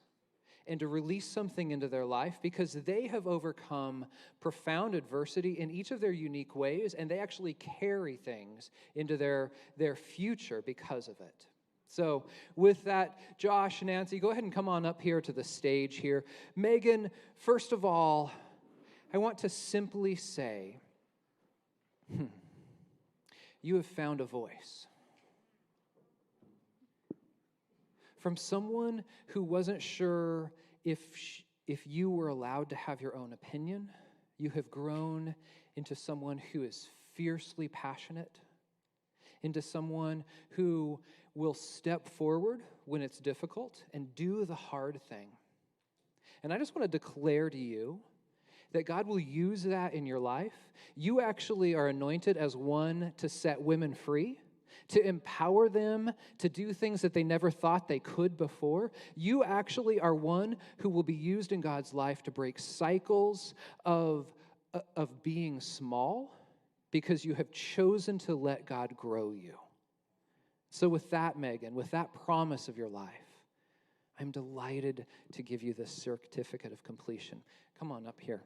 and to release something into their life, because they have overcome profound adversity in each of their unique ways, and they actually carry things into their future because of it. So with that, Josh, Nancy, go ahead and come on up here to the stage here. Megan, first of all, I want to simply say, you have found a voice. From someone who wasn't sure if you were allowed to have your own opinion, you have grown into someone who is fiercely passionate, into someone who will step forward when it's difficult and do the hard thing. And I just want to declare to you that God will use that in your life. You actually are anointed as one to set women free, to empower them to do things that they never thought they could before. You actually are one who will be used in God's life to break cycles of being small because you have chosen to let God grow you. So with that, Megan, with that promise of your life, I'm delighted to give you this certificate of completion. Come on up here.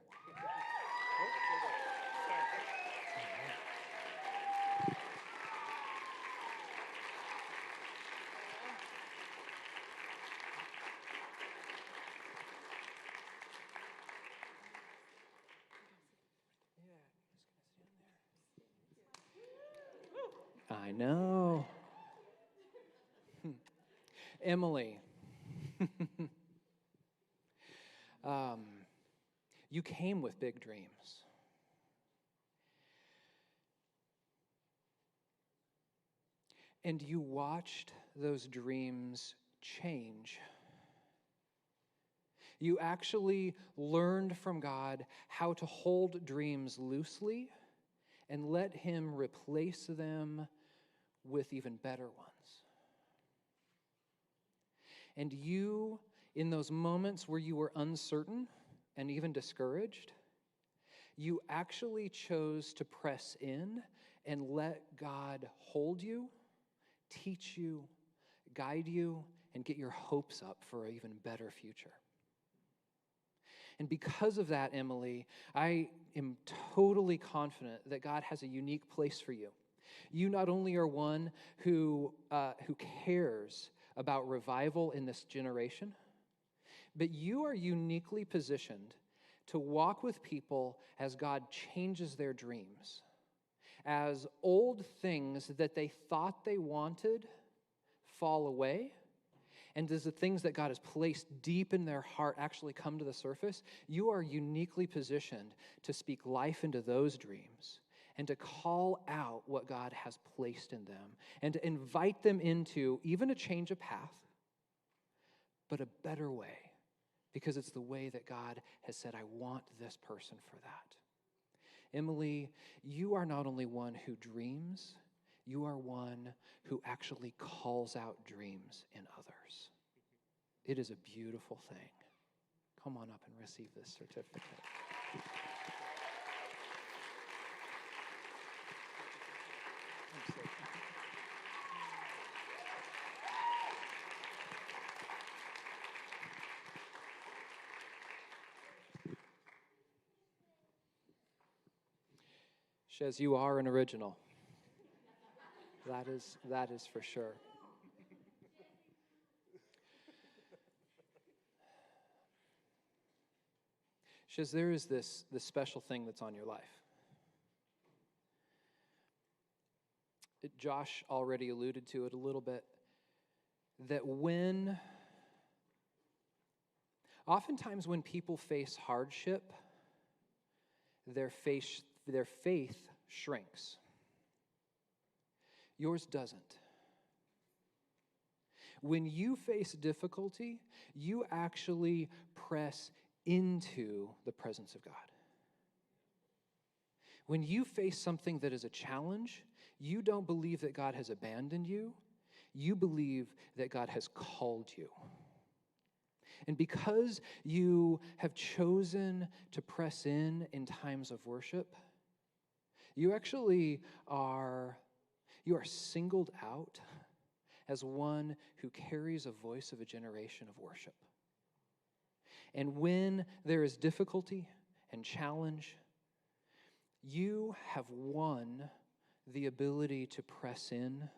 I know. Emily, you came with big dreams. And you watched those dreams change. You actually learned from God how to hold dreams loosely and let Him replace them with even better ones. And you, in those moments where you were uncertain and even discouraged, you actually chose to press in and let God hold you, teach you, guide you, and get your hopes up for an even better future. And because of that, Emily, I am totally confident that God has a unique place for you. You not only are one who cares about revival in this generation, but you are uniquely positioned to walk with people as God changes their dreams, as old things that they thought they wanted fall away, and as the things that God has placed deep in their heart actually come to the surface. You are uniquely positioned to speak life into those dreams and to call out what God has placed in them and to invite them into even a change of path, but a better way, because it's the way that God has said, I want this person for that. Emily, you are not only one who dreams, you are one who actually calls out dreams in others. It is a beautiful thing. Come on up and receive this certificate. Shez, you are an original. That is for sure. Shez, there is this special thing that's on your life. Josh already alluded to it a little bit, that oftentimes when people face hardship, their faith shrinks. Yours doesn't. When you face difficulty, you actually press into the presence of God. When you face something that is a challenge, you don't believe that God has abandoned you. You believe that God has called you. And because you have chosen to press in times of worship, you actually you are singled out as one who carries a voice of a generation of worship. And when there is difficulty and challenge, you have won the ability to press in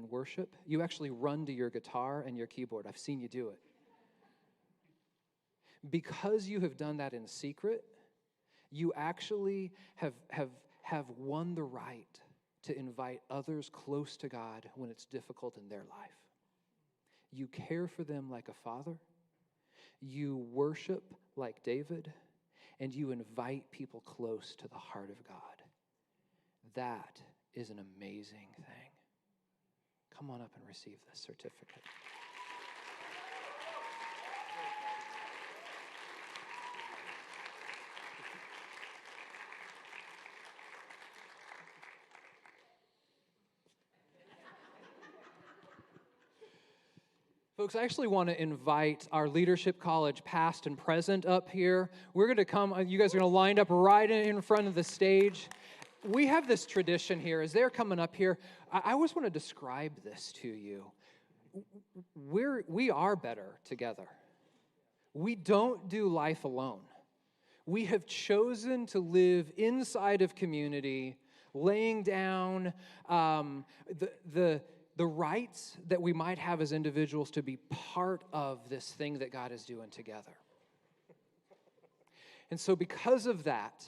worship. You actually run to your guitar and your keyboard. I've seen you do it. Because you have done that in secret, you actually have won the right to invite others close to God when it's difficult in their life. You care for them like a father. You worship like David, and you invite people close to the heart of God. That is an amazing thing. Come on up and receive this certificate. Folks, I actually want to invite our Leadership College past and present up here. We're going to come, you guys are going to line up right in front of the stage. We have this tradition here. As they're coming up here, I always want to describe this to you. We are better together. We don't do life alone. We have chosen to live inside of community, laying down the rights that we might have as individuals to be part of this thing that God is doing together. And so because of that,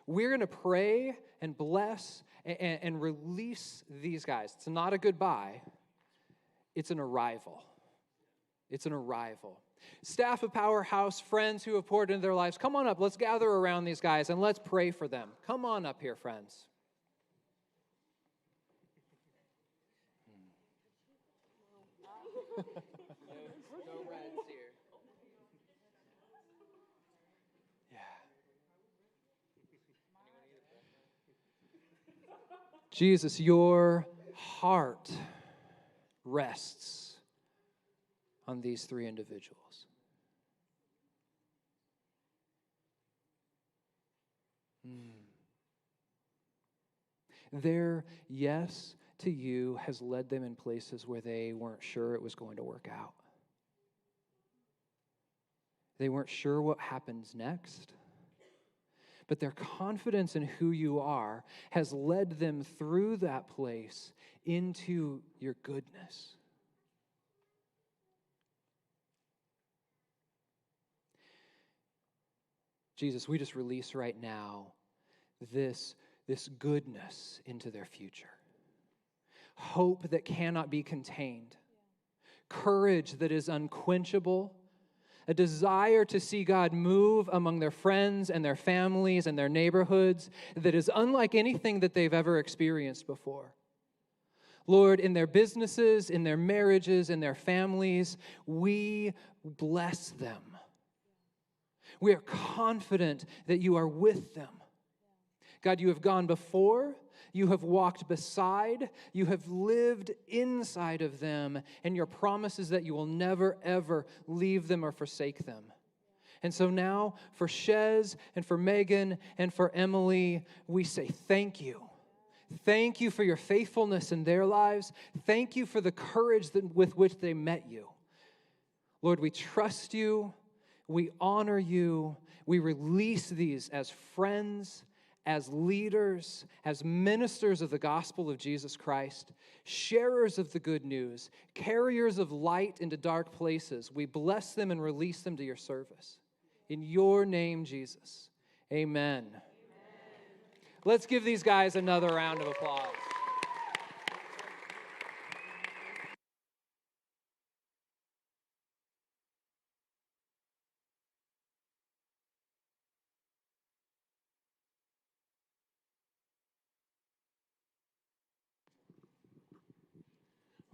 we're going to pray and bless and release these guys. It's not a goodbye. It's an arrival. It's an arrival. Staff of Powerhouse, friends who have poured into their lives, come on up. Let's gather around these guys and let's pray for them. Come on up here, friends. No reds here. Yeah. Jesus, your heart rests on these three individuals. Their yes to you has led them in places where they weren't sure it was going to work out. They weren't sure what happens next. But their confidence in who you are has led them through that place into your goodness. Jesus, we just release right now this goodness into their future. Hope that cannot be contained. Courage that is unquenchable. A desire to see God move among their friends and their families and their neighborhoods that is unlike anything that they've ever experienced before. Lord, in their businesses, in their marriages, in their families, we bless them. We are confident that you are with them. God, you have gone before, you have walked beside, you have lived inside of them, and your promise is that you will never, ever leave them or forsake them. And so now, for Shez and for Megan and for Emily, we say thank you. Thank you for your faithfulness in their lives. Thank you for the courage with which they met you. Lord, we trust you. We honor you. We release these as friends, as leaders, as ministers of the gospel of Jesus Christ, sharers of the good news, carriers of light into dark places. We bless them and release them to your service. In your name, Jesus. Amen. Let's give these guys another round of applause.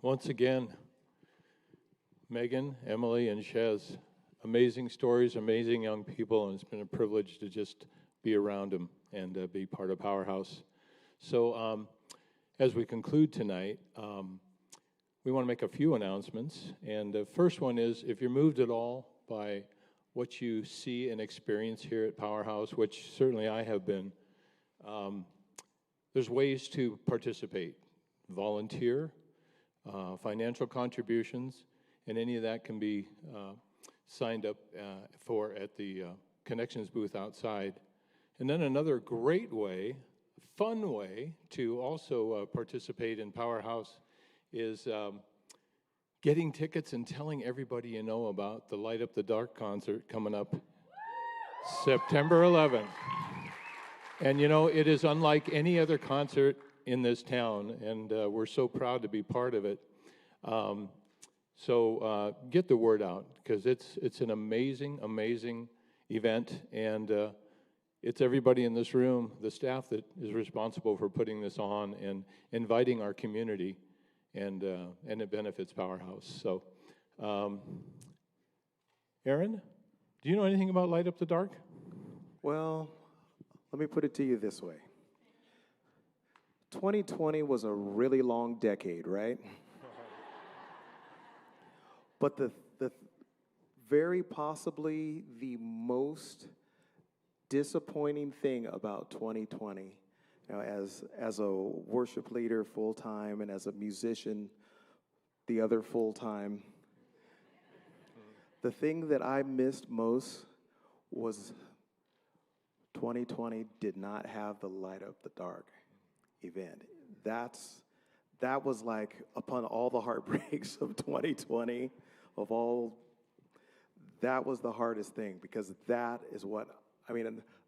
Once again, Megan, Emily, and Shez, amazing stories, amazing young people, and it's been a privilege to just be around them and be part of Powerhouse. So as we conclude tonight, we want to make a few announcements. And the first one is, if you're moved at all by what you see and experience here at Powerhouse, which certainly I have been, there's ways to participate. Volunteer, financial contributions, and any of that can be signed up for at the Connections booth outside. And then another great way, fun way to also participate in Powerhouse is getting tickets and telling everybody you know about the Light Up the Dark concert coming up September 11th. And you know, it is unlike any other concert in this town, and we're so proud to be part of it. So get the word out, because it's an amazing event, and it's everybody in this room, the staff that is responsible for putting this on and inviting our community, and it benefits Powerhouse. So, Aaron, do you know anything about Light Up the Dark? Well, let me put it to you this way. 2020 was a really long decade, right? But the very possibly the most disappointing thing about 2020, as a worship leader full time and as a musician the other full time, the thing that I missed most was 2020 did not have the Light Up the Dark event. That was like, upon all the heartbreaks of 2020, that was the hardest thing, because that is what,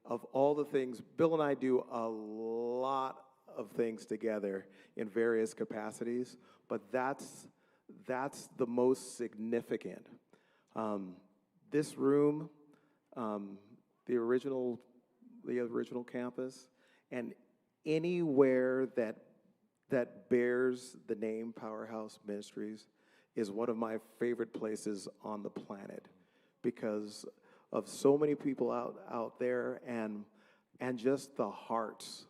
of all the things, Bill and I do a lot of things together in various capacities, but that's the most significant. This room, the original campus, and anywhere that bears the name Powerhouse Ministries is one of my favorite places on the planet, because of so many people out there, and just the hearts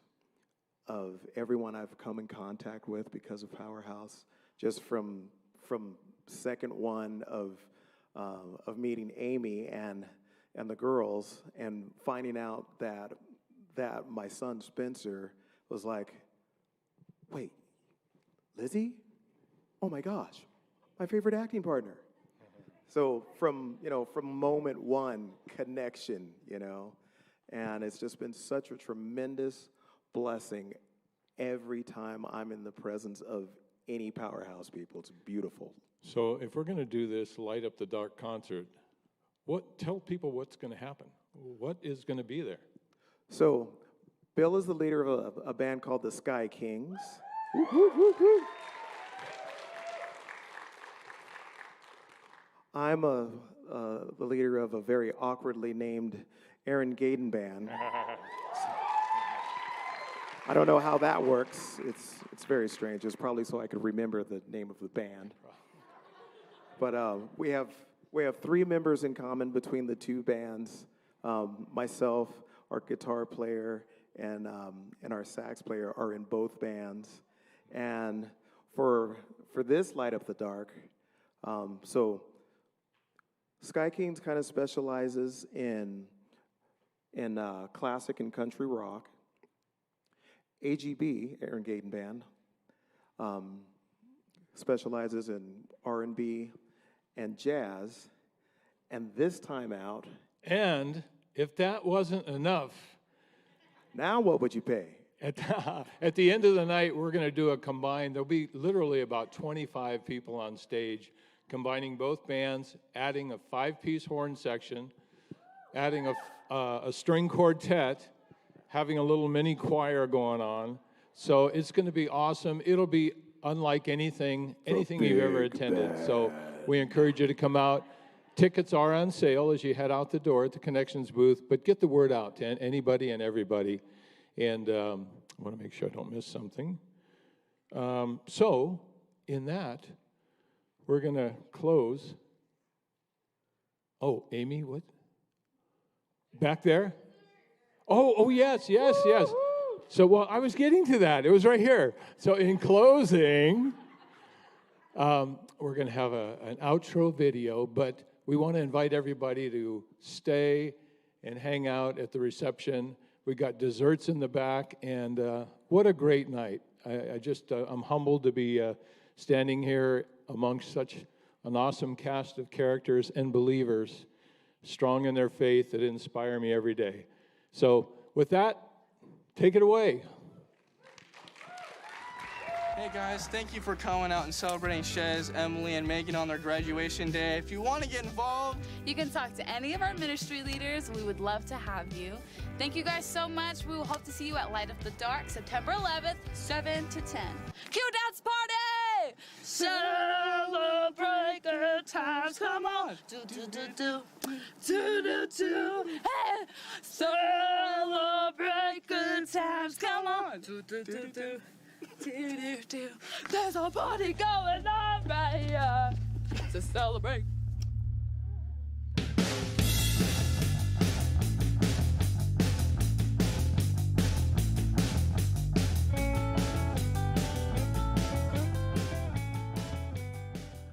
of everyone I've come in contact with because of Powerhouse, just from second one of meeting Amy and the girls, and finding out that my son Spencer was like, wait, Lizzie? Oh my gosh, my favorite acting partner. So from moment one, connection, and it's just been such a tremendous blessing every time I'm in the presence of any Powerhouse people. It's beautiful. So if we're going to do this Light Up the Dark concert, tell people what's going to happen. What is going to be there? So Bill is the leader of a band called the Sky Kings. I'm the leader of a very awkwardly named Aaron Gaden band. I don't know how that works. It's very strange. It's probably so I could remember the name of the band. But we have 3 members in common between the two bands. Myself, our guitar player, and our sax player are in both bands. And for this Light Up the Dark, so Sky Kings kind of specializes in classic and country rock. AGB, Aaron Gaden Band, specializes in R&B and jazz. And this time out... And if that wasn't enough... Now what would you pay? At the end of the night, we're going to do a combined... There'll be literally about 25 people on stage, combining both bands, adding a 5-piece horn section, adding a string quartet, having a little mini choir going on. So it's going to be awesome. It'll be unlike anything you've ever attended. So we encourage you to come out. Tickets are on sale as you head out the door at the Connections booth, but get the word out to anybody and everybody. And I want to make sure I don't miss something. So in that, we're going to close. Oh, Amy, what? Back there? Oh, yes. So, well, I was getting to that. It was right here. So in closing, we're going to have an outro video, but we want to invite everybody to stay and hang out at the reception. We got desserts in the back, and what a great night. I'm humbled to be standing here amongst such an awesome cast of characters and believers, strong in their faith, that inspire me every day. So with that, take it away. Hey guys, thank you for coming out and celebrating Shez, Emily, and Megan on their graduation day. If you want to get involved, you can talk to any of our ministry leaders. We would love to have you. Thank you guys so much. We will hope to see you at Light Up the Dark, September 11th, 7 to 10. Cue dance party! Celebrate good times, come on. Do. Hey! Celebrate good times, come on. Do. There's a party going on right here to celebrate.